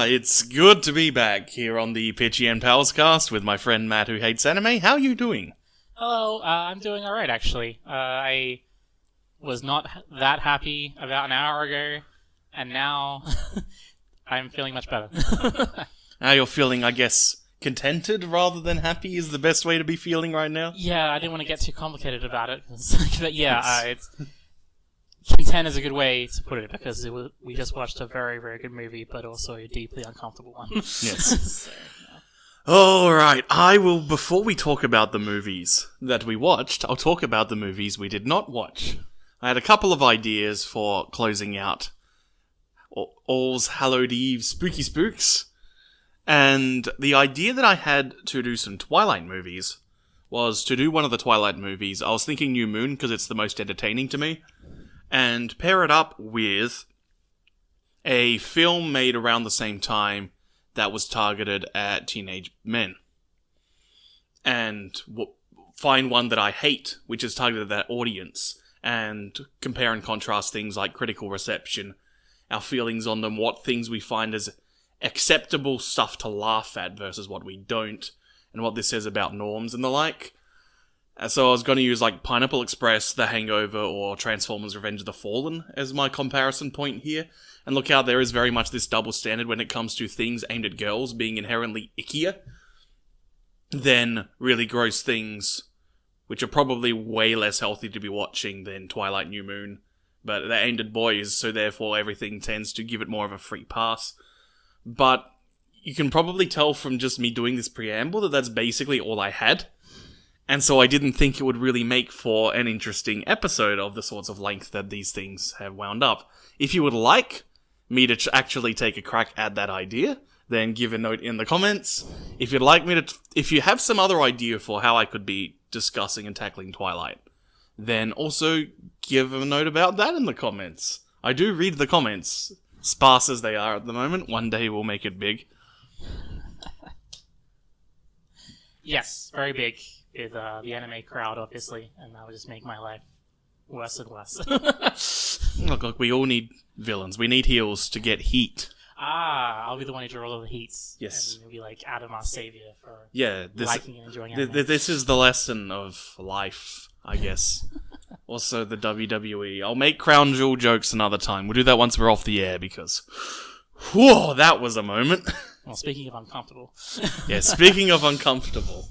It's good to be back here on the Pichy and Palscast with my friend Matt who hates anime. How are you doing? Hello, I'm doing alright actually. I was not that happy about an hour ago, and now I'm feeling much better. Now you're feeling, I guess, contented rather than happy is the best way to be feeling right now? Yeah, I didn't want to get too complicated about it. But yeah, it's content is a good way to put it, because we just watched a very, very good movie, but also a deeply uncomfortable one. Yes. So, yeah. Alright, before we talk about the movies that we watched, I'll talk about the movies we did not watch. I had a couple of ideas for closing out All's Hallowed Eve Spooky Spooks, and the idea that I had to do some Twilight movies was to do one of the Twilight movies. I was thinking New Moon because it's the most entertaining to me, and pair it up with a film made around the same time that was targeted at teenage men. And find one that I hate, which is targeted at that audience, and compare and contrast things like critical reception, our feelings on them, what things we find as acceptable stuff to laugh at versus what we don't, and what this says about norms and the like. So I was going to use like Pineapple Express, The Hangover, or Transformers Revenge of the Fallen as my comparison point here. And look how there is very much this double standard when it comes to things aimed at girls being inherently ickier than really gross things, which are probably way less healthy to be watching than Twilight New Moon. But they're aimed at boys, so therefore everything tends to give it more of a free pass. But you can probably tell from just me doing this preamble that that's basically all I had. And so I didn't think it would really make for an interesting episode of the sorts of length that these things have wound up. If you would like me to actually take a crack at that idea, then give a note in the comments. If you'd like me to, if you have some other idea for how I could be discussing and tackling Twilight, then also give a note about that in the comments. I do read the comments, sparse as they are at the moment. One day we'll make it big. Yes, very big. With the anime crowd, obviously, and that would just make my life worse and worse. Look, we all need villains. We need heels to get heat. I'll be the one who draws all the heats. Yes. And be like Adam, our savior, for liking and enjoying anime. This is the lesson of life, I guess. Also, the WWE. I'll make Crown Jewel jokes another time. We'll do that once we're off the air, because... whoa, that was a moment. Well, speaking of uncomfortable. Yeah, speaking of uncomfortable.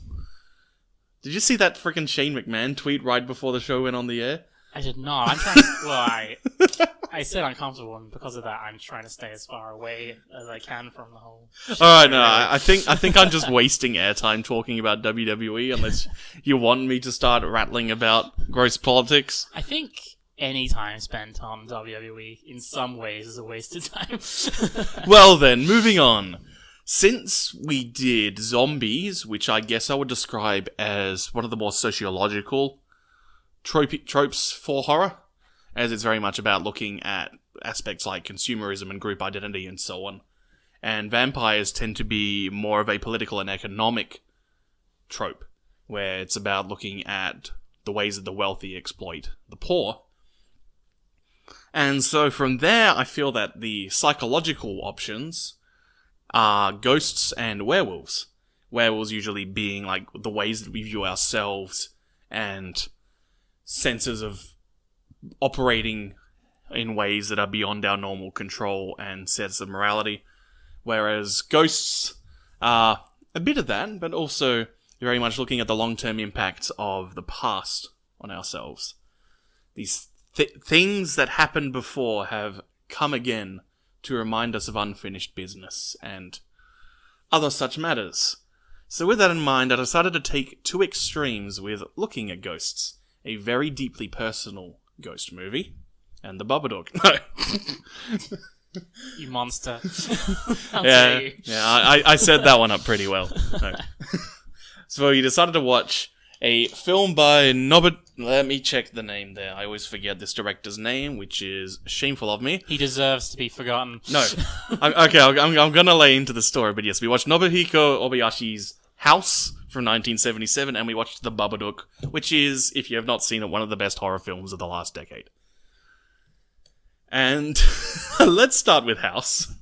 Did you see that frickin' Shane McMahon tweet right before the show went on the air? I did not. I'm trying to... Well, I said uncomfortable, and because of that, I'm trying to stay as far away as I can from the whole... Alright, no, I think I'm just wasting airtime talking about WWE, unless you want me to start rattling about gross politics. I think any time spent on WWE, in some ways, is a waste of time. Well then, moving on. Since we did zombies, which I guess I would describe as one of the more sociological tropes for horror, as it's very much about looking at aspects like consumerism and group identity and so on, and vampires tend to be more of a political and economic trope, where it's about looking at the ways that the wealthy exploit the poor. And so from there, I feel that the psychological options are ghosts and werewolves. Werewolves usually being like the ways that we view ourselves and senses of operating in ways that are beyond our normal control and sets of morality. Whereas ghosts are a bit of that, but also very much looking at the long-term impacts of the past on ourselves. These things that happened before have come again to remind us of unfinished business and other such matters. So with that in mind, I decided to take two extremes with looking at ghosts. A very deeply personal ghost movie, and the Babadook. No. You monster. Yeah, I set that one up pretty well. No. So you decided to watch a film by let me check the name there. I always forget this director's name, which is shameful of me. He deserves to be forgotten. No. I'm gonna lay into the story, but yes, we watched Nobuhiko Obayashi's House from 1977, and we watched The Babadook, which is, if you have not seen it, one of the best horror films of the last decade. And let's start with House.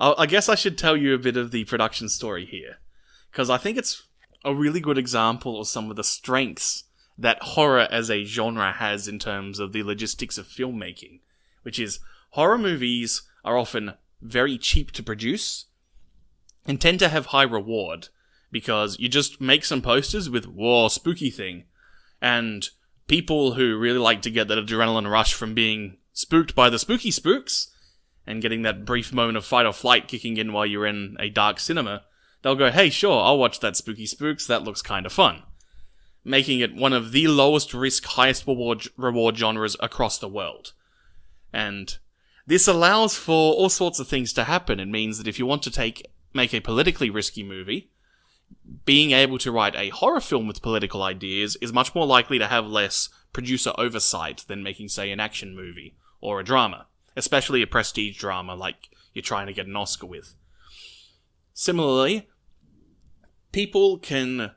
I guess I should tell you a bit of the production story here, because I think it's a really good example of some of the strengths that horror as a genre has in terms of the logistics of filmmaking, which is horror movies are often very cheap to produce and tend to have high reward, because you just make some posters with, whoa, spooky thing, and people who really like to get that adrenaline rush from being spooked by the spooky spooks, and getting that brief moment of fight or flight kicking in while you're in a dark cinema, they'll go, hey, sure, I'll watch that spooky spooks, that looks kind of fun. Making it one of the lowest risk, highest reward genres across the world. And this allows for all sorts of things to happen. It means that if you want to make a politically risky movie, being able to write a horror film with political ideas is much more likely to have less producer oversight than making, say, an action movie or a drama. Especially a prestige drama like you're trying to get an Oscar with. Similarly, people can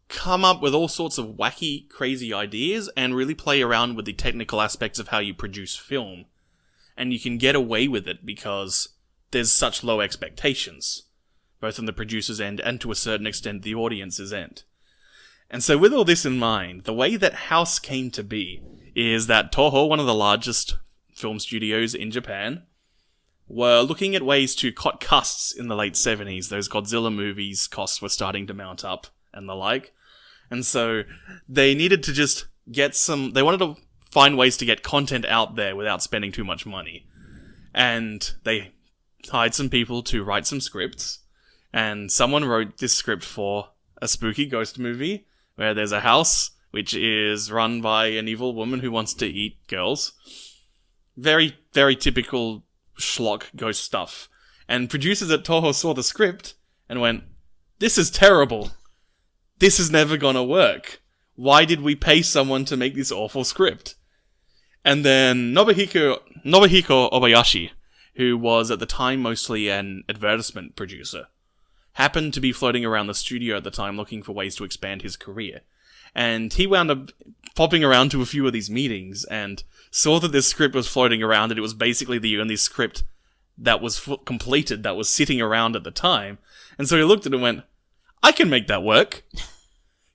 come up with all sorts of wacky, crazy ideas and really play around with the technical aspects of how you produce film. And you can get away with it because there's such low expectations, both on the producer's end and to a certain extent the audience's end. And so with all this in mind, the way that HOUSE came to be is that Toho, one of the largest film studios in Japan, were looking at ways to cut costs in the late 70s. Those Godzilla movies costs were starting to mount up and the like. And so they needed to just they wanted to find ways to get content out there without spending too much money. And they hired some people to write some scripts. And someone wrote this script for a spooky ghost movie where there's a house which is run by an evil woman who wants to eat girls. Very, very typical schlock ghost stuff. And producers at Toho saw the script and went, this is terrible. This is never gonna work. Why did we pay someone to make this awful script? And then Nobuhiko Obayashi, who was at the time mostly an advertisement producer, happened to be floating around the studio at the time looking for ways to expand his career. And he wound up popping around to a few of these meetings and saw that this script was floating around and it was basically the only script that was completed that was sitting around at the time. And so he looked at it and went, I can make that work.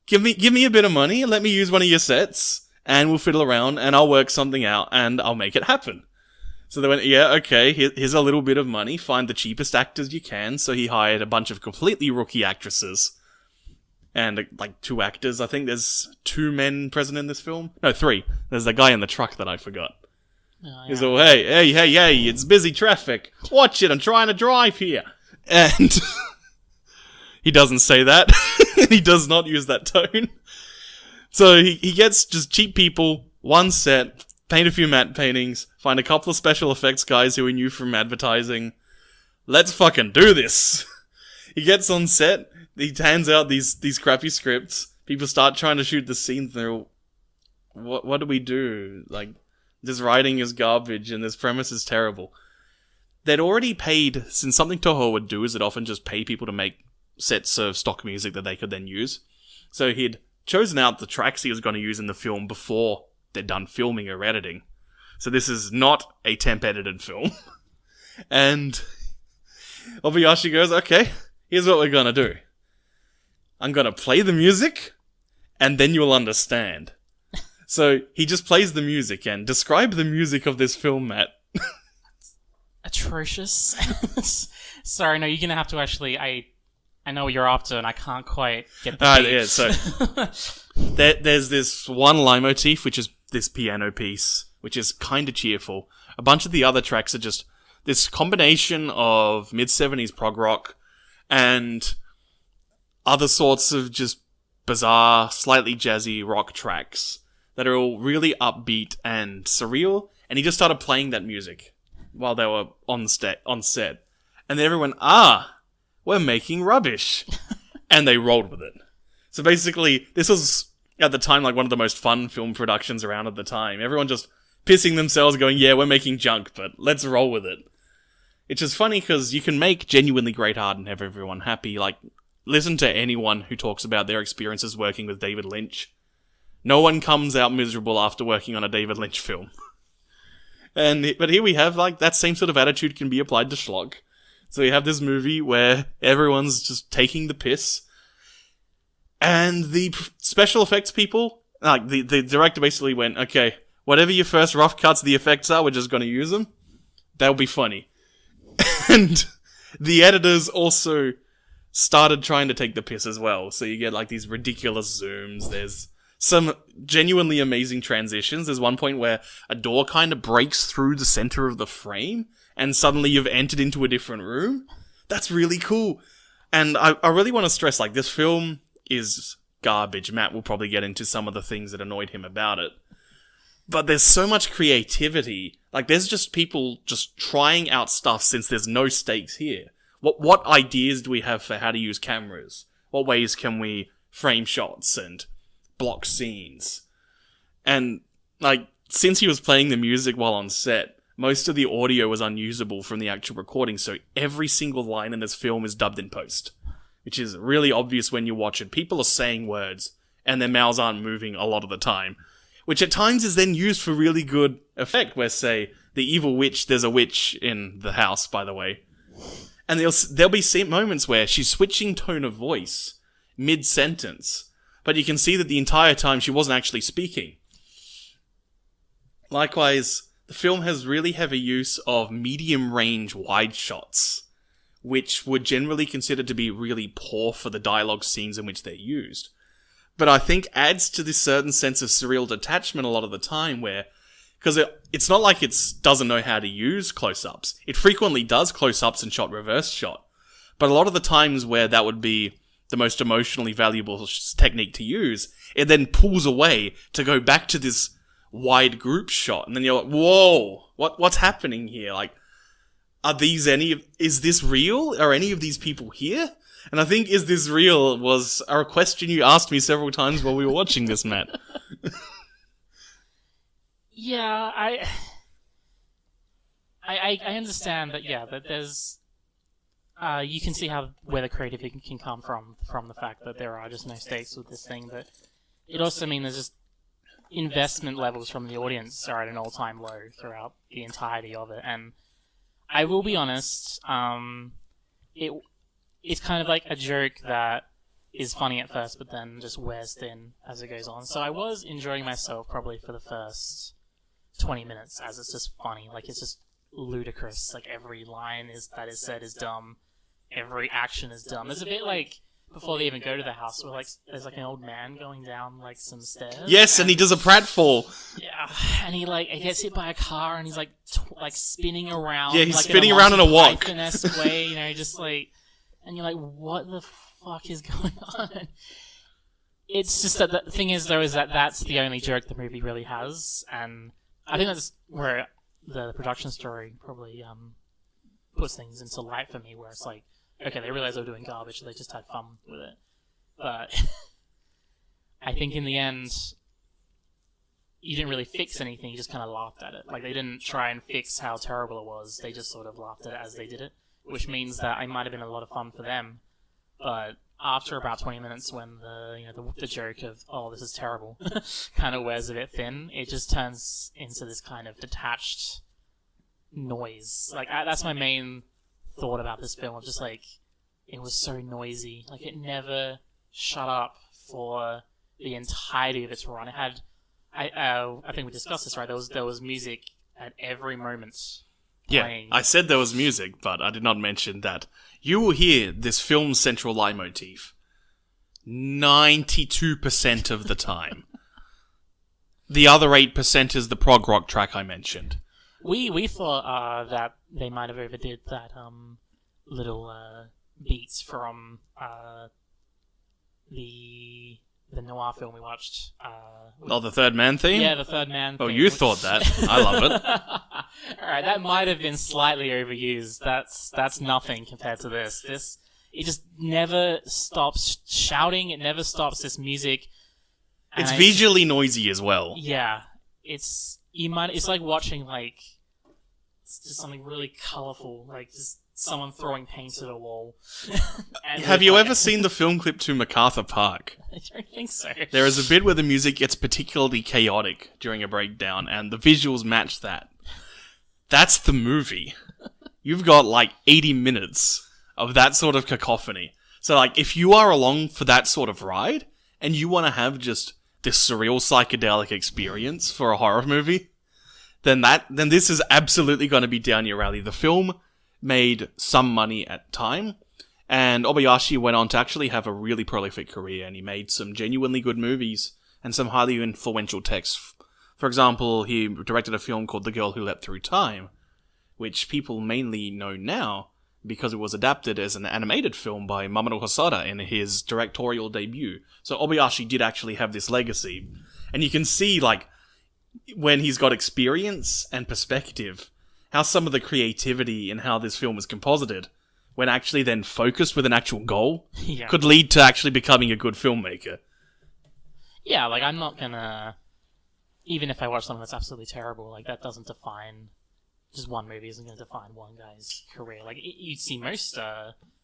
Give me a bit of money, let me use one of your sets, and we'll fiddle around and I'll work something out and I'll make it happen. So they went, yeah, okay, here's a little bit of money, find the cheapest actors you can. So he hired a bunch of completely rookie actresses. And, like, 2 actors. I think there's 2 men present in this film. No, 3. There's the guy in the truck that I forgot. Oh, yeah. He's all, hey, it's busy traffic. Watch it, I'm trying to drive here. And he doesn't say that. He does not use that tone. So he gets just cheap people, 1 set, paint a few matte paintings, find a couple of special effects guys who he knew from advertising. Let's fucking do this. He gets on set. He hands out these crappy scripts. People start trying to shoot the scenes. And they're all, what do we do? Like, this writing is garbage and this premise is terrible. They'd already paid, since something Toho would do is they'd often just pay people to make sets of stock music that they could then use. So he'd chosen out the tracks he was going to use in the film before they'd done filming or editing. So this is not a temp-edited film. And Obayashi goes, okay, here's what we're going to do. I'm gonna play the music, and then you'll understand. So, he just plays the music, and describe the music of this film, Matt. Atrocious. Sorry, no, you're gonna have to actually, I know what you're after, and I can't quite get the beat. Yeah, so, there's this one leitmotif, which is this piano piece, which is kinda cheerful. A bunch of the other tracks are just this combination of mid-70s prog rock, and other sorts of just bizarre, slightly jazzy rock tracks that are all really upbeat and surreal. And he just started playing that music while they were on set. And then everyone, we're making rubbish. And they rolled with it. So basically, this was, at the time, like one of the most fun film productions around at the time. Everyone just pissing themselves going, yeah, we're making junk, but let's roll with it. It's just funny because you can make genuinely great art and have everyone happy. Like, listen to anyone who talks about their experiences working with David Lynch. No one comes out miserable after working on a David Lynch film. But here we have, like, that same sort of attitude can be applied to schlock. So you have this movie where everyone's just taking the piss, and the special effects people, like the director basically went, okay, whatever your first rough cuts of the effects are, we're just going to use them. That'll be funny. And the editors also started trying to take the piss as well. So you get like these ridiculous zooms. There's some genuinely amazing transitions. There's one point where a door kind of breaks through the center of the frame, and suddenly you've entered into a different room. That's really cool. And I really want to stress, like, this film is garbage. Matt will probably get into some of the things that annoyed him about it. But there's so much creativity. Like, there's just people just trying out stuff since there's no stakes here. What ideas do we have for how to use cameras? What ways can we frame shots and block scenes? And, like, since he was playing the music while on set, most of the audio was unusable from the actual recording, so every single line in this film is dubbed in post. Which is really obvious when you watch it. People are saying words, and their mouths aren't moving a lot of the time. Which at times is then used for really good effect, where, say, the evil witch, there's a witch in the house, by the way. And there'll be moments where she's switching tone of voice mid-sentence, but you can see that the entire time she wasn't actually speaking. Likewise, the film has really heavy use of medium-range wide shots, which were generally considered to be really poor for the dialogue scenes in which they're used. But I think adds to this certain sense of surreal detachment a lot of the time where, because it's not like it doesn't know how to use close-ups. It frequently does close-ups and shot reverse shot. But a lot of the times where that would be the most emotionally valuable technique to use, it then pulls away to go back to this wide group shot. And then you're like, whoa, what's happening here? Like, is this real? Are any of these people here? And I think, is this real, was a question you asked me several times while we were watching this, Matt. Yeah, I understand that, yeah, that there's, you can see where the creativity can come from the fact that there are just no stakes with this thing, but it also means there's just investment levels from the audience are at an all-time low throughout the entirety of it, and I will be honest, it's kind of like a joke that is funny at first, but then just wears thin as it goes on. So I was enjoying myself probably for the first 20 minutes, as it's just funny. Like, it's just ludicrous. Like, every line that is said is dumb. Every action is dumb. There's a bit like, before they even go to the house, where like there's like an old man going down like some stairs. Yes, and he does a pratfall. Yeah, and he gets hit by a car, and he's like spinning around. Yeah, he's like, spinning around in a walk. Python-esque way, you know, just like, and you're like, what the fuck is going on? It's just that the thing is, though, is that that's the only joke the movie really has, and I think that's where the production story probably puts things into light for me, where it's like, okay, they realized they were doing garbage, so they just had fun with it. But I think in the end, you didn't really fix anything, you just kind of laughed at it. Like, they didn't try and fix how terrible it was, they just sort of laughed at it as they did it, which means that it might have been a lot of fun for them. But after about 20 minutes, when the joke of, oh, this is terrible, kind of wears a bit thin, it just turns into this kind of detached noise. Like, that's my main thought about this film. Just like, it was so noisy. Like, it never shut up for the entirety of its run. It had, I think we discussed this, right? There was music at every moment playing. Yeah, I said there was music, but I did not mention that you will hear this film's central leitmotif 92% of the time. The other 8% is the prog rock track I mentioned. We thought that they might have overdid that little beats from the noir film we watched. The Third Man theme? Yeah, the Third Man theme. Oh, you thought that. I love it. Alright, that might have been slightly overused. That's nothing compared to this. It just never stops shouting, it never stops this music. It's visually noisy as well. Yeah. It's like watching it's just something really colourful, like just someone throwing paint at a wall. Have you ever seen the film clip to MacArthur Park? I don't think so. There is a bit where the music gets particularly chaotic during a breakdown, and the visuals match that. That's the movie. you've got like 80 minutes of that sort of cacophony. So like, if you are along for that sort of ride, and you want to have just this surreal psychedelic experience for a horror movie, then this is absolutely going to be down your alley. The film made some money at the time, and Obayashi went on to actually have a really prolific career, and he made some genuinely good movies and some highly influential texts. For example, he directed a film called The Girl Who Leapt Through Time, which people mainly know now because it was adapted as an animated film by Mamoru Hosoda in his directorial debut. So Obayashi did actually have this legacy. And you can see, like, when he's got experience and perspective, how some of the creativity in how this film was composited, when actually then focused with an actual goal, could lead to actually becoming a good filmmaker. Yeah, like, I'm not gonna... Even if I watch something that's absolutely terrible, like, that doesn't define... Just one movie isn't going to define one guy's career. Like, you'd see most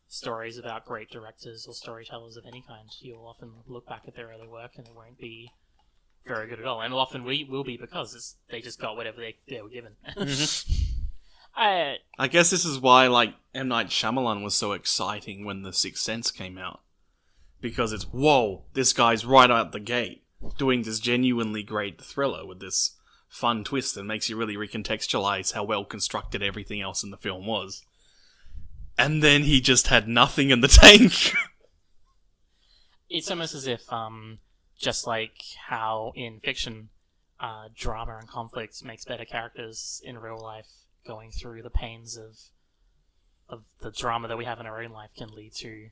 stories about great directors or storytellers of any kind. You'll often look back at their early work and it won't be very good at all. And often will be because they just got whatever they were given. I guess this is why, like, M. Night Shyamalan was so exciting when The Sixth Sense came out. Because it's, whoa, this guy's right out the gate doing this genuinely great thriller with this fun twist that makes you really recontextualize how well constructed everything else in the film was. And then he just had nothing in the tank. It's almost as if, just like how in fiction, drama and conflict makes better characters in real life, going through the pains of the drama that we have in our own life can lead to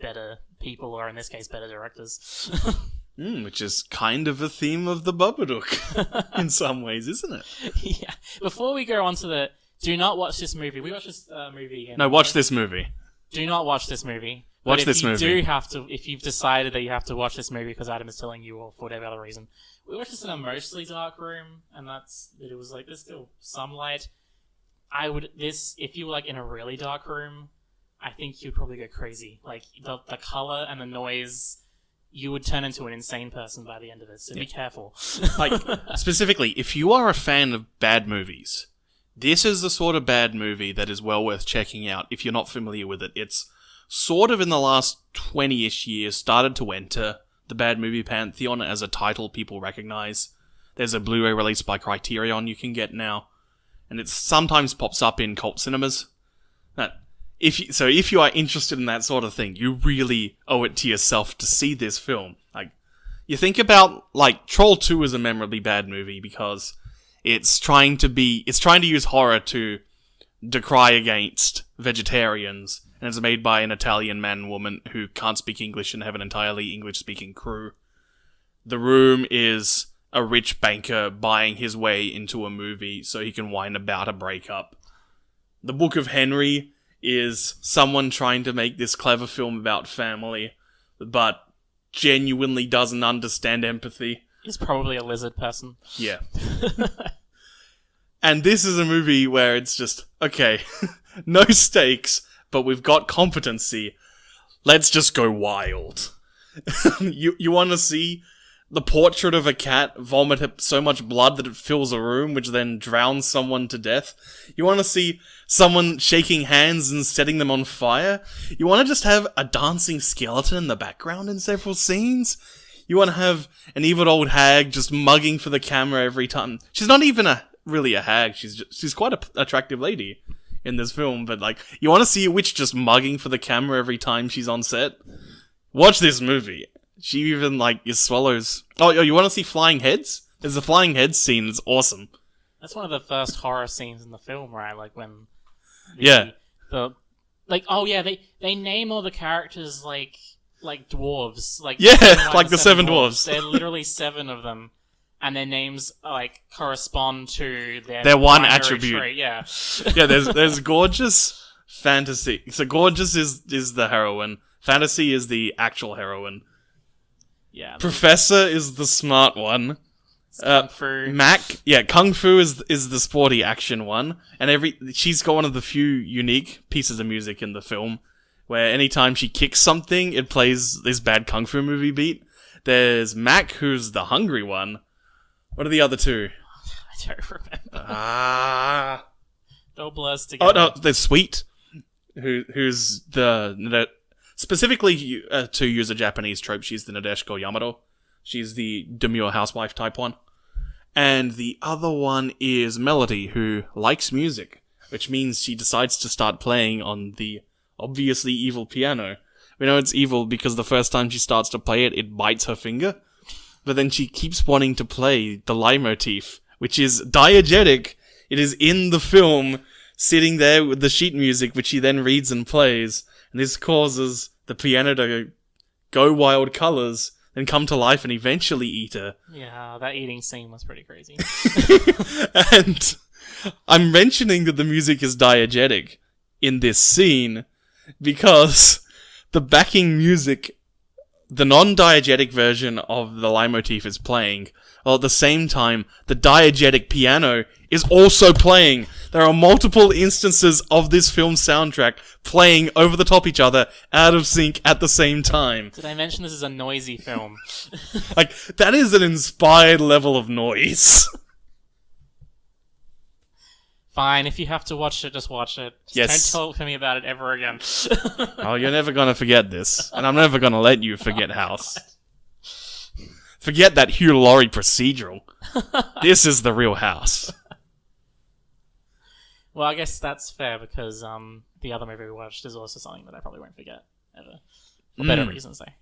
better people, or in this case, better directors. Which is kind of a theme of the Babadook, in some ways, isn't it? Yeah. Before we go on to do not watch this movie. We watch this movie. No, watch this movie. Do not watch this movie. Watch this movie. If you've decided that you have to watch this movie because Adam is telling you, or for whatever other reason, we watched this in a mostly dark room, and it was like, there's still some light. If you were like in a really dark room, I think you'd probably go crazy. Like, the color and the noise, you would turn into an insane person by the end of it, so be careful. Like, specifically, if you are a fan of bad movies, this is the sort of bad movie that is well worth checking out if you're not familiar with it. It's sort of in the last 20-ish years started to enter the bad movie pantheon as a title people recognize. There's a Blu-ray release by Criterion you can get now, and it sometimes pops up in cult cinemas. If you are interested in that sort of thing, you really owe it to yourself to see this film. Like, you think about, like, Troll 2 is a memorably bad movie because it's trying to use horror to decry against vegetarians, and it's made by an Italian man and woman who can't speak English and have an entirely English-speaking crew. The Room is a rich banker buying his way into a movie so he can whine about a breakup. The Book of Henry is someone trying to make this clever film about family, but genuinely doesn't understand empathy. He's probably a lizard person. Yeah. And this is a movie where it's just, okay, no stakes, but we've got competency. Let's just go wild. You want to see the portrait of a cat vomit so much blood that it fills a room, which then drowns someone to death? You want to see someone shaking hands and setting them on fire? You want to just have a dancing skeleton in the background in several scenes? You want to have an evil old hag just mugging for the camera every time? She's not even really a hag. She's quite an attractive lady in this film, but like, you want to see a witch just mugging for the camera every time she's on set? Watch this movie. She even, like, swallows... Oh, you want to see flying heads? There's a flying heads scene. It's awesome. That's one of the first horror scenes in the film, right? Like, when... They name all the characters, like dwarves. Like, like the seven dwarves. There are literally 7 of them. And their names, like, correspond to their one attribute. Trait, yeah. Yeah, there's Gorgeous, Fantasy. So Gorgeous is the heroine. Fantasy is the actual heroine. Yeah. Professor is the smart one. Kung Fu. Kung Fu is the sporty action one. And she's got one of the few unique pieces of music in the film, where anytime she kicks something, it plays this bad Kung Fu movie beat. There's Mac, who's the hungry one. What are the other two? I don't remember. Don't blur Oh together. no, there's Sweet, who's specifically to use a Japanese trope. She's the Nadeshiko Yamato. She's the demure housewife type one. And the other one is Melody, who likes music, which means she decides to start playing on the obviously evil piano. We know it's evil because the first time she starts to play it, it bites her finger. But then she keeps wanting to play the leitmotif, which is diegetic. It is in the film, sitting there with the sheet music, which she then reads and plays. And this causes the piano to go wild colours, then come to life and eventually eat her. Yeah, that eating scene was pretty crazy. And I'm mentioning that the music is diegetic in this scene because the backing music, the non-diegetic version of the leitmotif is playing, while at the same time, the diegetic piano is also playing. There are multiple instances of this film's soundtrack playing over the top each other, out of sync at the same time. Did I mention this is a noisy film? Like, that is an inspired level of noise. Fine, if you have to watch it, just watch it. Just Yes. don't talk to me about it ever again. Oh, you're never gonna forget this, and I'm never gonna let you forget House. Forget that Hugh Laurie procedural. This is the real House. Well, I guess that's fair because the other movie we watched is also something that I probably won't forget ever. For better reasons, though.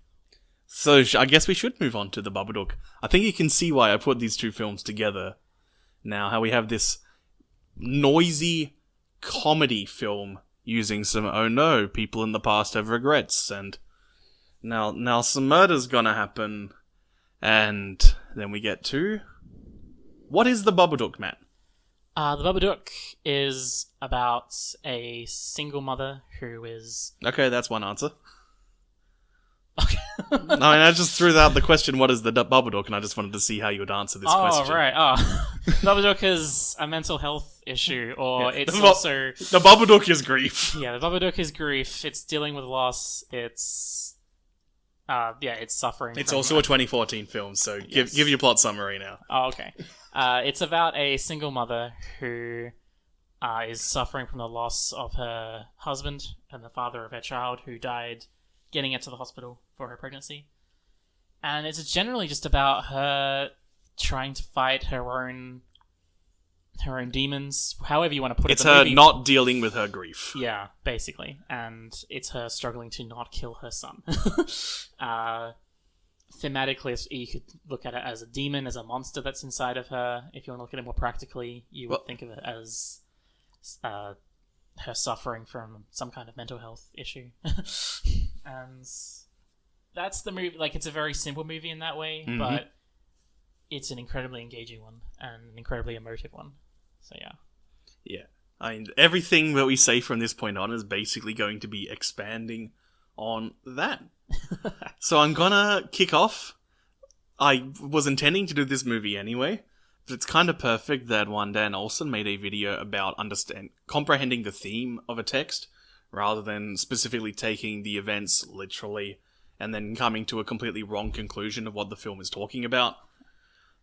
So I guess we should move on to the Babadook. I think you can see why I put these two films together. Now, how we have this noisy comedy film using some oh no, people in the past have regrets, and now some murder's gonna happen, and then we get to what is the Babadook, Matt? The Babadook is about a single mother who is... Okay, that's one answer. Okay. No, I just threw out the question, what is the Babadook, and I just wanted to see how you would answer this question. Oh, right. Oh. Babadook is a mental health issue, or Yeah. it's The also... The Babadook is grief. Yeah, the Babadook is grief. It's dealing with loss. It's... it's suffering. It's from- also a 2014 film, so Yes. give your plot summary now. Oh, okay. It's about a single mother who is suffering from the loss of her husband and the father of her child who died getting her to the hospital for her pregnancy. And it's generally just about her trying to fight her own demons, however you want to put It's it. The her movie- not dealing with her grief. Yeah, basically. And it's her struggling to not kill her son. Thematically, you could look at it as a demon, as a monster that's inside of her. If you want to look at it more practically, you would think of it as her suffering from some kind of mental health issue. And that's the movie. Like, it's a very simple movie in that way, but it's an incredibly engaging one and an incredibly emotive one. So, yeah. Yeah. I mean, everything that we say from this point on is basically going to be expanding on that. So I'm gonna kick off. I was intending to do this movie anyway, but it's kind of perfect that one Dan Olsen made a video about comprehending the theme of a text, rather than specifically taking the events literally and then coming to a completely wrong conclusion of what the film is talking about.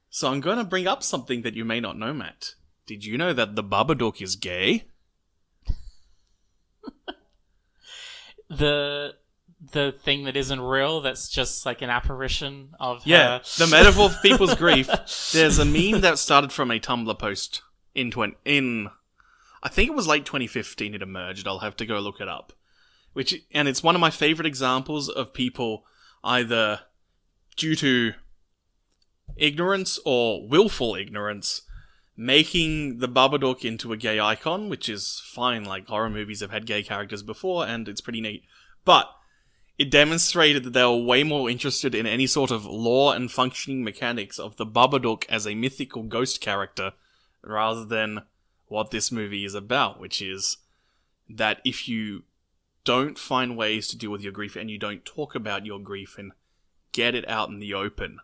So I'm gonna bring up something that you may not know, Matt. Did you know that the Babadook is gay? The thing that isn't real, that's just like an apparition of Yeah, her. the metaphor for people's grief. There's a meme that started from a Tumblr post in I think it was late 2015 it emerged. I'll have to go look it up. And it's one of my favorite examples of people either due to ignorance or willful ignorance making the Babadook into a gay icon, which is fine. Like, horror movies have had gay characters before, and it's pretty neat. But it demonstrated that they were way more interested in any sort of lore and functioning mechanics of the Babadook as a mythical ghost character, rather than what this movie is about, which is that if you don't find ways to deal with your grief and you don't talk about your grief and get it out in the open,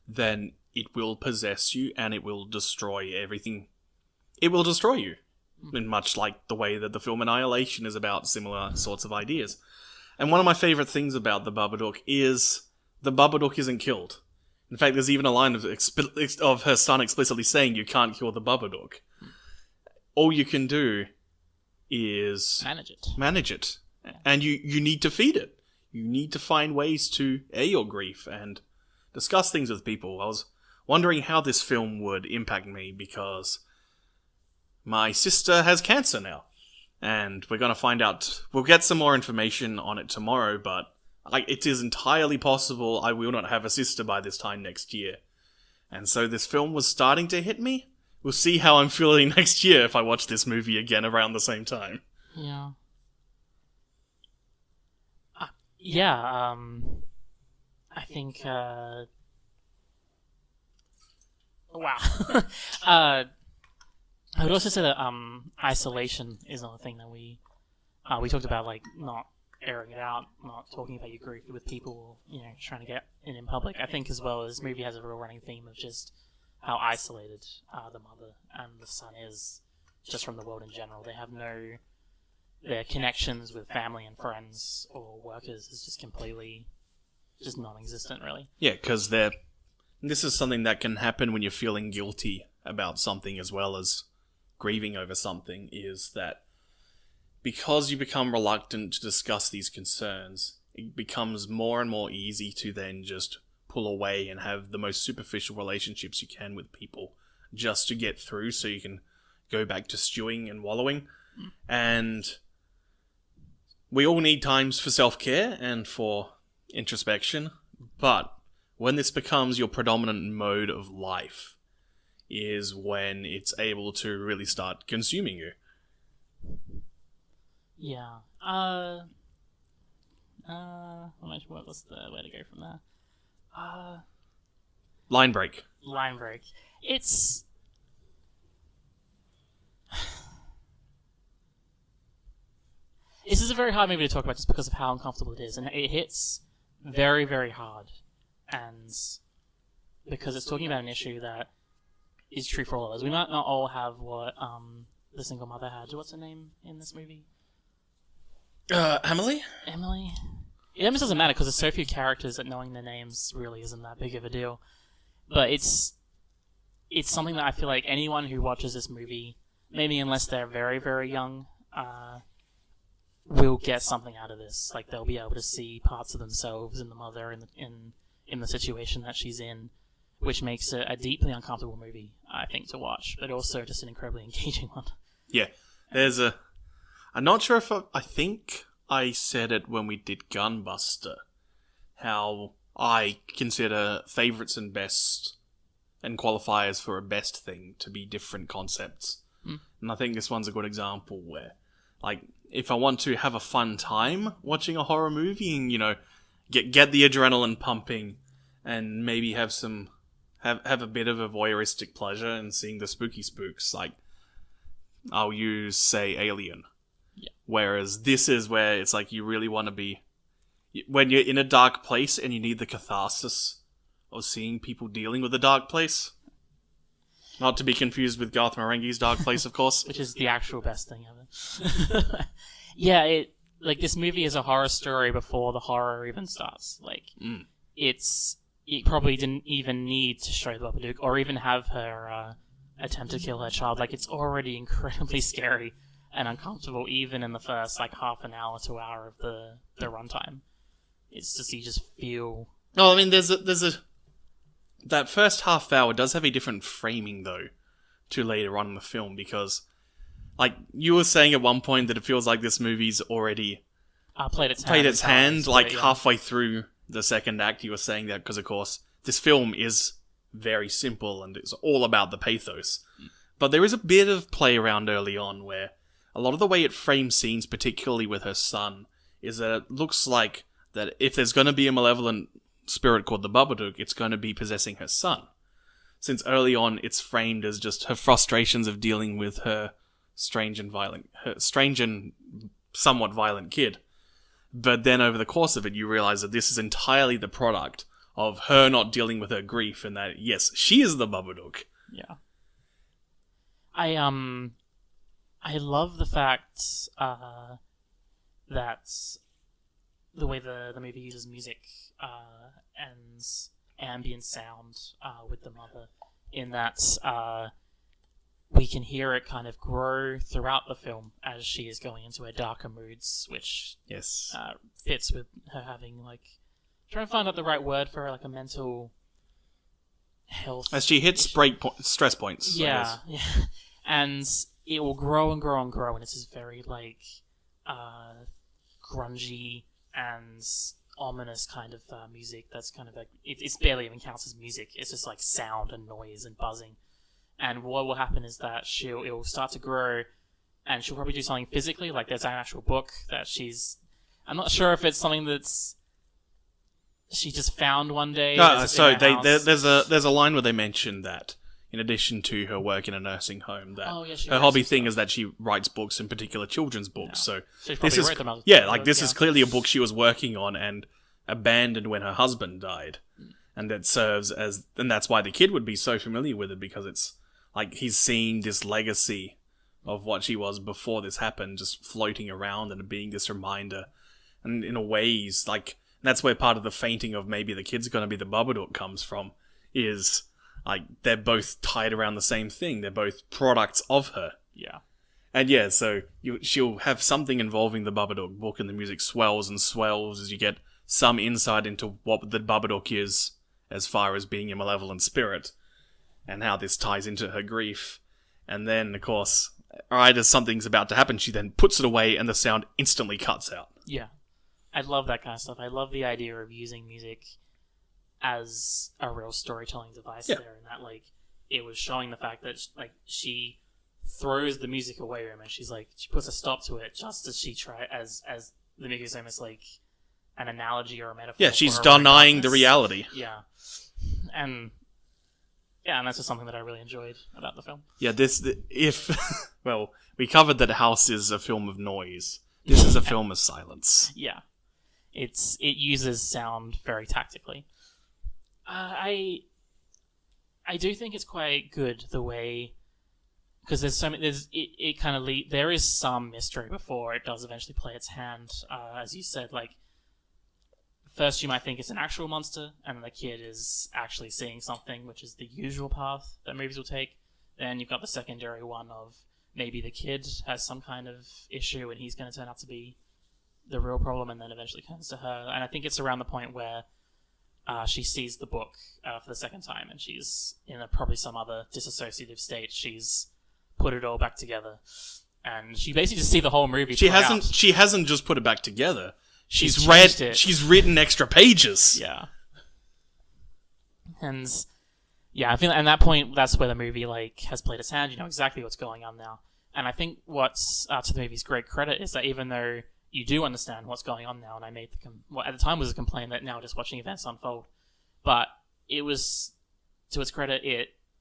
then it will possess you and it will destroy everything. It will destroy you. In much like the way that the film Annihilation is about similar sorts of ideas. And one of my favourite things about the Babadook is the Babadook isn't killed. In fact, there's even a line of her son explicitly saying you can't kill the Babadook. All you can do is manage it. And you need to feed it. You need to find ways to air your grief and discuss things with people. I was wondering how this film would impact me because my sister has cancer now. And we're going to find out. We'll get some more information on it tomorrow, but it is entirely possible I will not have a sister by this time next year. And so this film was starting to hit me. We'll see how I'm feeling next year if I watch this movie again around the same time. Yeah. I think, wow. I would also say that, isolation is another thing that we talked about, like, not airing it out, not talking about your grief with people, trying to get in public. I think as well, this movie has a real running theme of just how isolated, the mother and the son is just from the world in general. They have their connections with family and friends or workers is just completely just non-existent, really. Yeah, because this is something that can happen when you're feeling guilty about something as well as grieving over something, is that because you become reluctant to discuss these concerns, it becomes more and more easy to then just pull away and have the most superficial relationships you can with people just to get through so you can go back to stewing and wallowing. And we all need times for self-care and for introspection, but when this becomes your predominant mode of life is when it's able to really start consuming you. Yeah. What was the way to go from there? Line break. It's... This is a very hard movie to talk about just because of how uncomfortable it is, and it hits very, very hard. And because it's talking about an issue that is true for all of us. We might not all have what the single mother had. What's her name in this movie? Emily? Emily? It almost doesn't matter because there's so few characters that knowing their names really isn't that big of a deal. But it's something that I feel like anyone who watches this movie, maybe unless they're very, very young, will get something out of this. Like, they'll be able to see parts of themselves in the mother in the situation that she's in, which makes it a deeply uncomfortable movie, I think, to watch, but also just an incredibly engaging one. Yeah. I'm not sure if I think I said it when we did Gunbuster, how I consider favourites and best and qualifiers for a best thing to be different concepts. And I think this one's a good example where, like, if I want to have a fun time watching a horror movie and, get the adrenaline pumping and maybe have a bit of a voyeuristic pleasure in seeing the spooky spooks, like, I'll use, say, Alien. Yeah. Whereas this is where it's like you really want to be... When you're in a dark place and you need the catharsis of seeing people dealing with a dark place. Not to be confused with Garth Marenghi's Dark Place, of course. Which is the actual best thing ever. Yeah, this movie is a horror story before the horror even starts. It probably didn't even need to show the Babadook or even have her attempt to kill her child. Like, it's already incredibly scary and uncomfortable even in the first, half an hour to hour of the runtime. It's just, you just feel... No, I mean, that first half hour does have a different framing, though, to later on in the film, because, you were saying at one point that it feels like this movie's already played its hand, halfway through the second act. You were saying that because, of course, this film is very simple and it's all about the pathos. But there is a bit of play around early on where a lot of the way it frames scenes, particularly with her son, is that it looks like that if there's going to be a malevolent spirit called the Babadook, it's going to be possessing her son. Since early on, it's framed as just her frustrations of dealing with her strange and somewhat violent kid. But then over the course of it, you realize that this is entirely the product of her not dealing with her grief, and that, yes, she is the Babadook. Yeah. I love the fact that the way the movie uses music and ambient sound with the mother, in that we can hear it kind of grow throughout the film as she is going into her darker moods, which Yes. fits with her having, like, trying to find out the right word for her, like a mental health. As she hits stress points. Yeah, yeah. And it will grow and grow and grow, and it's this very, like, grungy and ominous kind of music that's kind of like... It's barely even counts as music. It's just, like, sound and noise and buzzing. And what will happen is that it will start to grow, and she'll probably do something physically, like there's an actual book that she's... I'm not sure if it's something that's... she just found one day. There's a line where they mention that, in addition to her work in a nursing home, that her hobby thing is that she writes books, in particular children's books. Yeah. So this is this is clearly a book she was working on and abandoned when her husband died, and that serves as, and that's why the kid would be so familiar with it, because it's like he's seen this legacy of what she was before this happened, just floating around and being this reminder, and in a ways like. That's where part of the fainting of maybe the kid's going to be the Babadook comes from, is like they're both tied around the same thing. They're both products of her. Yeah. And yeah, so she'll have something involving the Babadook book, and the music swells and swells as you get some insight into what the Babadook is as far as being a malevolent spirit, and how this ties into her grief. And then, of course, right as something's about to happen, she then puts it away and the sound instantly cuts out. Yeah. I love that kind of stuff. I love the idea of using music as a real storytelling device there, and that, like, it was showing the fact that, like, she throws the music away from her, and she puts a stop to it just as she as the music is almost like an analogy or a metaphor. Yeah, she's denying the reality. Yeah. And that's just something that I really enjoyed about the film. Yeah, well, we covered that House is a film of noise. This is a film of silence. Yeah. It uses sound very tactically. I do think it's quite good the way, because it kind of there is some mystery before it does eventually play its hand. As you said, like, first you might think it's an actual monster, and the kid is actually seeing something, which is the usual path that movies will take. Then you've got the secondary one of maybe the kid has some kind of issue and he's going to turn out to be the real problem, and then eventually turns to her. And I think it's around the point where she sees the book for the second time, and she's in probably some other disassociative state. She's put it all back together, and she basically just see the whole movie. She hasn't just put it back together. She's written extra pages. Yeah. And yeah, I feel at that point that's where the movie has played its hand. You know exactly what's going on now. And I think what's to the movie's great credit is that even though you do understand what's going on now, and I made what at the time was a complaint that now just watching events unfold, but it was, to its credit,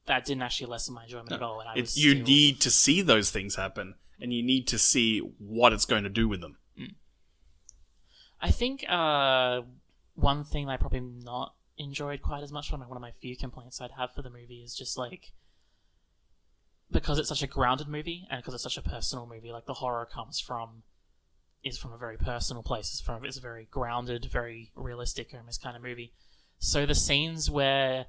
that didn't actually lessen my enjoyment at all. And you need to see those things happen, and you need to see what it's going to do with them. I think one thing that I probably not enjoyed quite as much, one of my few complaints I'd have for the movie, is just because it's such a grounded movie and because it's such a personal movie, the horror is from a very personal place. It's a very grounded, very realistic, almost kind of movie. So the scenes where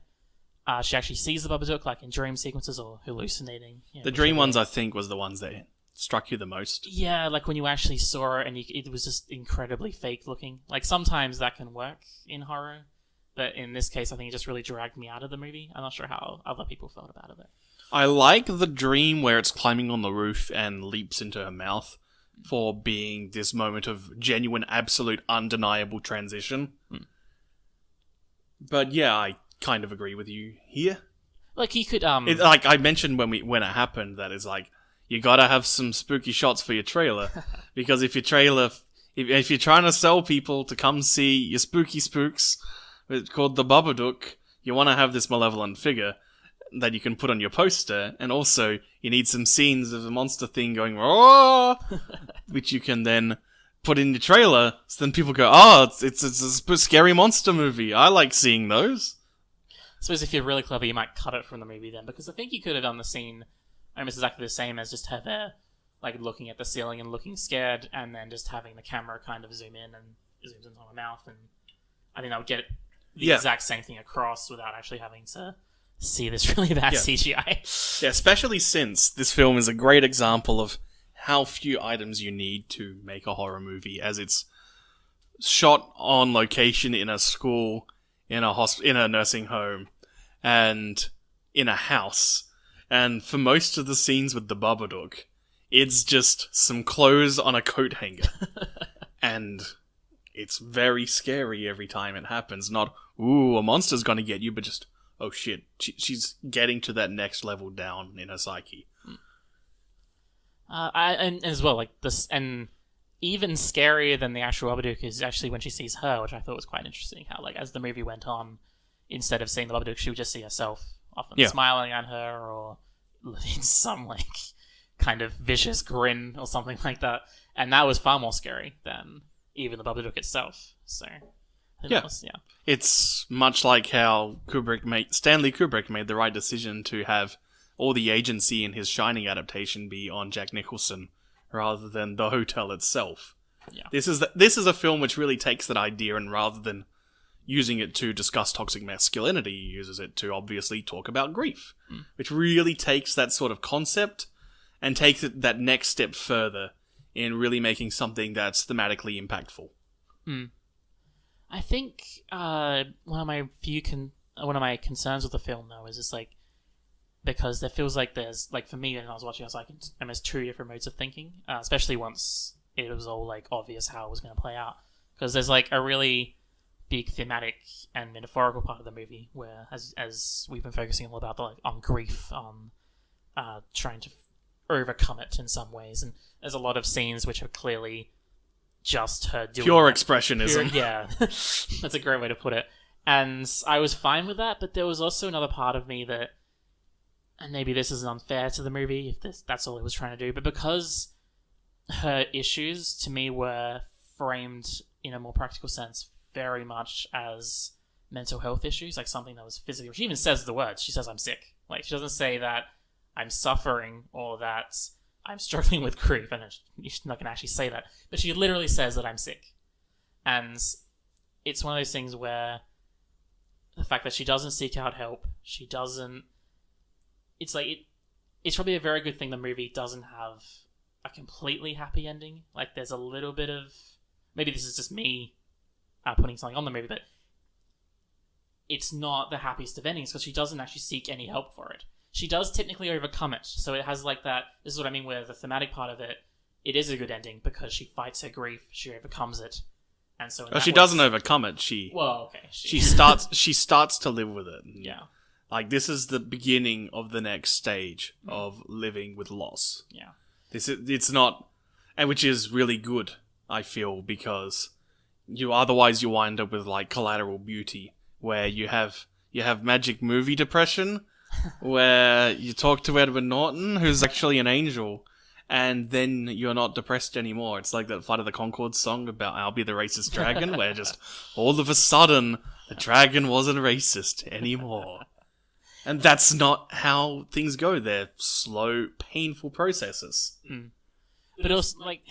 she actually sees the Babadook, like in dream sequences or hallucinating. The dream ones, I think, was the ones that struck you the most. Yeah, like when you actually saw it and it was just incredibly fake looking. Like sometimes that can work in horror, but in this case I think it just really dragged me out of the movie. I'm not sure how other people felt about it. I like the dream where it's climbing on the roof and leaps into her mouth for being this moment of genuine, absolute, undeniable transition. But yeah, I kind of agree with you here. Like he could like I mentioned when it happened, that is like, you gotta have some spooky shots for your trailer, because if you're trying to sell people to come see your spooky spooks, it's called the Babadook, you want to have this malevolent figure that you can put on your poster, and also you need some scenes of the monster thing going "Roar," which you can then put in the trailer, so then people go, "Oh, it's a scary monster movie. I like seeing those." I suppose if you're really clever, you might cut it from the movie then, because I think you could have done the scene almost exactly the same as just have her looking at the ceiling and looking scared, and then just having the camera kind of zoom in and zooms into her mouth, and I think that would get the exact same thing across without actually having to see this really bad CGI. Yeah, especially since this film is a great example of how few items you need to make a horror movie, as it's shot on location in a school, in a nursing home, and in a house. And for most of the scenes with the Babadook, it's just some clothes on a coat hanger. And it's very scary every time it happens. Not, ooh, a monster's gonna get you, but just, oh shit, she's getting to that next level down in her psyche. And as well, like this, and even scarier than the actual Babadook is actually when she sees her, which I thought was quite interesting. How, like, as the movie went on, instead of seeing the Babadook, she would just see herself, often smiling at her, or in some, like, kind of vicious grin, or something like that. And that was far more scary than even the Babadook itself. So, it's much like how Stanley Kubrick made the right decision to have all the agency in his Shining adaptation be on Jack Nicholson, rather than the hotel itself. Yeah. This is a film which really takes that idea, and rather than using it to discuss toxic masculinity, uses it to obviously talk about grief, which really takes that sort of concept and takes it that next step further in really making something that's thematically impactful. I think one of my concerns with the film, though, is just like, because there feels like there's, like, for me when I was watching, I was like, there's two different modes of thinking, especially once it was all, like, obvious how it was going to play out. Because there's, like, a really big thematic and metaphorical part of the movie where, as we've been focusing all about, on grief, on trying to overcome it in some ways, and there's a lot of scenes which are clearly just her doing pure expressionism. Yeah, that's a great way to put it. And I was fine with that, but there was also another part of me that, and maybe this is unfair to the movie if that's all it was trying to do, but because her issues to me were framed in a more practical sense very much as mental health issues, like something that was physically. She even says the words. She says, "I'm sick." Like, she doesn't say that I'm suffering or that I'm struggling with grief, and she's not going to actually say that, but she literally says that I'm sick. And it's one of those things where the fact that she doesn't seek out help, she doesn't. It's like it's probably a very good thing the movie doesn't have a completely happy ending. Like, there's a little bit of, maybe this is just me putting something on the movie, but it's not the happiest of endings because she doesn't actually seek any help for it. She does technically overcome it, so it has like that. This is what I mean with the thematic part of it. It is a good ending because she fights her grief, she overcomes it, and so. Well, she doesn't overcome it. She starts to live with it. Yeah. Like, this is the beginning of the next stage of living with loss. Yeah. It's not, and which is really good, I feel, because you wind up with, like, Collateral Beauty, where you have magic movie depression, where you talk to Edward Norton, who's actually an angel, and then you're not depressed anymore. It's like that Flight of the Conchords song about I'll Be the Racist Dragon, where just all of a sudden the dragon wasn't racist anymore. And that's not how things go. They're slow, painful processes. But also, like,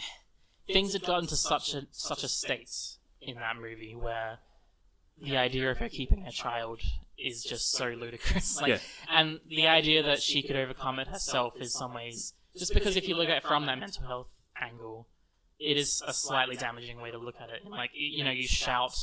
things had gotten to such a state in that movie where the idea of her keeping her child is just so ludicrous. Like, and the idea that she could overcome it herself is some ways, just because if you look at it from that mental health angle, it is a slightly damaging way to look at it. Like, you know, you shout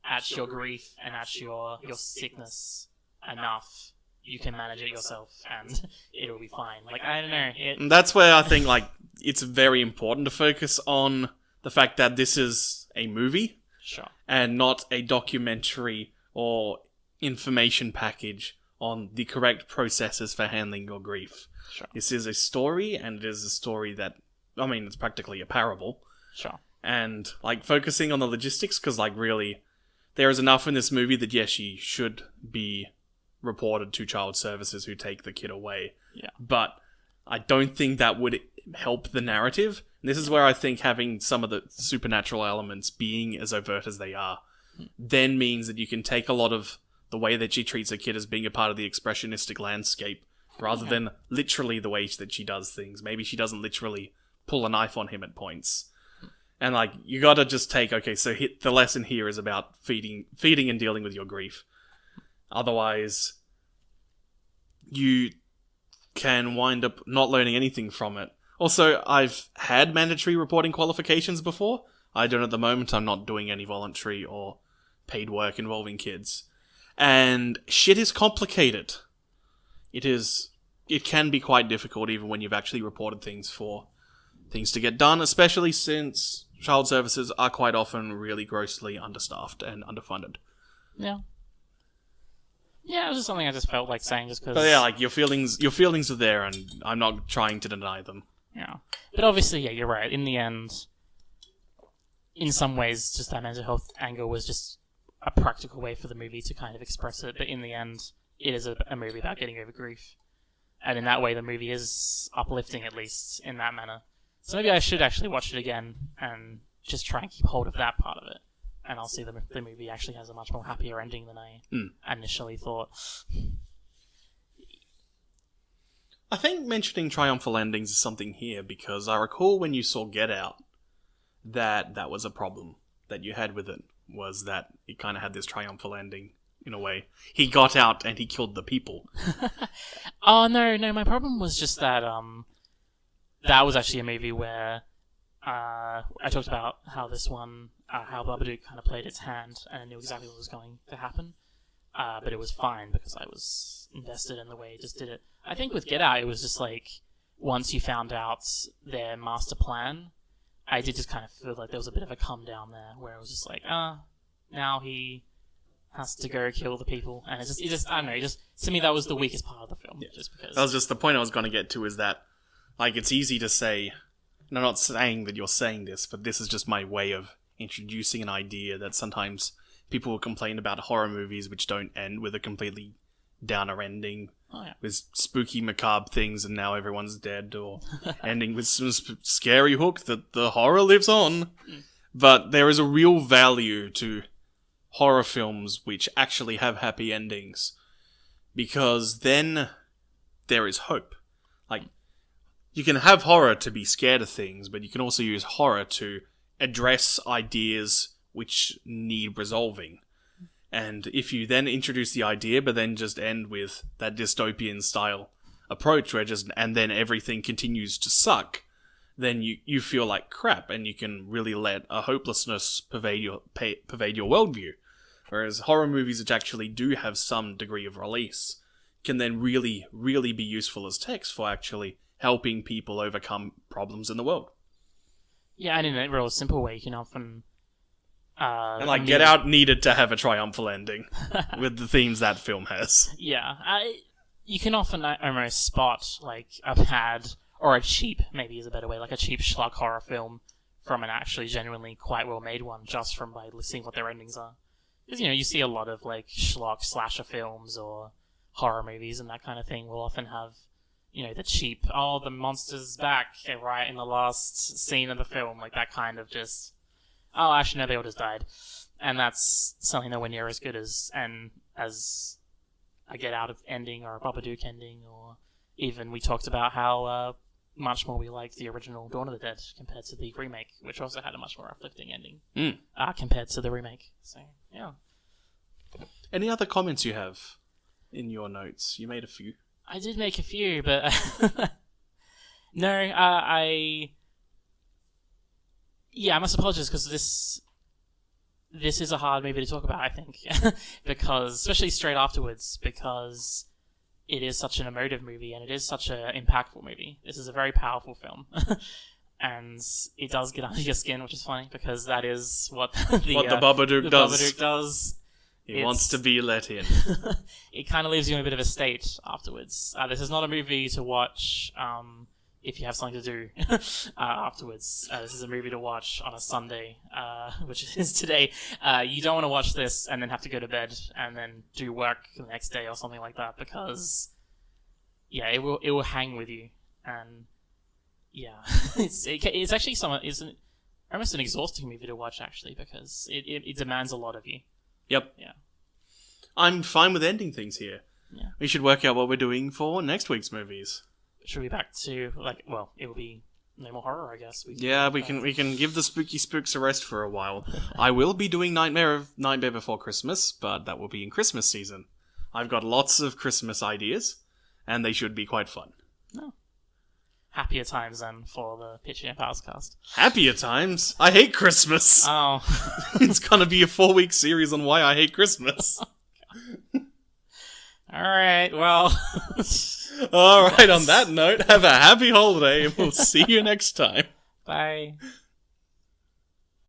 at your grief and at your sickness enough, you can manage it yourself and it'll be fine. Like, I don't know. And that's where I think, like, it's very important to focus on the fact that this is a movie. Sure. And not a documentary or information package on the correct processes for handling your grief. Sure. This is a story, and it is a story that, I mean, it's practically a parable. Sure. And, like, focusing on the logistics, because, like, really, there is enough in this movie that, yes, she should be reported to child services who take the kid away. Yeah. But I don't think that would help the narrative. And this is where I think having some of the supernatural elements being as overt as they are then means that you can take a lot of the way that she treats her kid as being a part of the expressionistic landscape rather than literally the way that she does things. Maybe she doesn't literally pull a knife on him at points. And, like, you gotta just take, okay, so the lesson here is about feeding and dealing with your grief. Otherwise, you can wind up not learning anything from it. Also, I've had mandatory reporting qualifications before. I don't at the moment. I'm not doing any voluntary or paid work involving kids. And shit is complicated. It can be quite difficult even when you've actually reported things for things to get done, especially since child services are quite often really grossly understaffed and underfunded. Yeah. Yeah, it was just something I just felt like saying just because... But yeah, like, your feelings are there, and I'm not trying to deny them. Yeah. But obviously, yeah, you're right. In the end, in some ways, just that mental health angle was just a practical way for the movie to kind of express it. But in the end, it is a movie about getting over grief. And in that way, the movie is uplifting, at least, in that manner. So maybe I should actually watch it again and just try and keep hold of that part of it. And I'll see the movie actually has a much more happier ending than I initially thought. I think mentioning triumphal endings is something here, because I recall when you saw Get Out, that was a problem that you had with it, was that it kind of had this triumphal ending, in a way. He got out and he killed the people. Oh, no, my problem was just that, that was actually a movie where, I talked about how this one, how Babadook kind of played its hand and knew exactly what was going to happen. But it was fine because I was invested in the way it just did it. I think with Get Out, it was just like, once you found out their master plan, I did just kind of feel like there was a bit of a come down there, where it was just like, now he has to go kill the people. And it just I don't know, to me that was the weakest part of the film. Yeah. Just because. That was just the point I was going to get to, is that, like, it's easy to say, and I'm not saying that you're saying this, but this is just my way of introducing an idea that sometimes people will complain about horror movies which don't end with a completely downer ending, with spooky, macabre things and now everyone's dead, or ending with some scary hook that the horror lives on. But there is a real value to horror films which actually have happy endings, because then there is hope. Like, you can have horror to be scared of things, but you can also use horror to address ideas which need resolving. And if you then introduce the idea, but then just end with that dystopian style approach where and then everything continues to suck, then you feel like crap, and you can really let a hopelessness pervade your worldview. Whereas horror movies, which actually do have some degree of release, can then really, really be useful as text for actually helping people overcome problems in the world. Yeah, and in a real simple way, you can often... and like, Get Out needed to have a triumphal ending with the themes that film has. Yeah, you can often almost spot like a bad or a cheap, maybe is a better way, like a cheap schlock horror film from an actually genuinely quite well made one, just from by seeing what their endings are. Because you see a lot of like schlock slasher films or horror movies and that kind of thing will often have the cheap, the monster's back right in the last scene of the film, like that kind of just. Oh, actually, no, they all just died. And that's something nowhere near as good as a Get Out ending or a Babadook ending, or even we talked about how much more we liked the original Dawn of the Dead compared to the remake, which also had a much more uplifting ending compared to the remake. So, yeah. Any other comments you have in your notes? You made a few. I did make a few, but... No, Yeah, I must apologize, because this is a hard movie to talk about, I think. Because, especially straight afterwards, because it is such an emotive movie, and it is such an impactful movie. This is a very powerful film. And it does get under your skin, which is funny, because that is what the Babadook does. He wants to be let in. It kind of leaves you in a bit of a state afterwards. This is not a movie to watch... if you have something to do afterwards. This is a movie to watch on a Sunday, which it is today. You don't want to watch this and then have to go to bed and then do work the next day or something like that, because it will hang with you. And it's actually almost an exhausting movie to watch, actually, because it demands a lot of you. Yep. Yeah. I'm fine with ending things here. Yeah. We should work out what we're doing for next week's movies. Should we be back to, it will be no more horror, I guess. We can give the spooky spooks a rest for a while. I will be doing Nightmare Before Christmas, but that will be in Christmas season. I've got lots of Christmas ideas, and they should be quite fun. No. Happier times then for the Pichy and Palscast. Happier times? I hate Christmas! Oh. It's gonna be a 4-week series on why I hate Christmas. Alright, well. Alright, on that note, have a happy holiday, and we'll see you next time. Bye.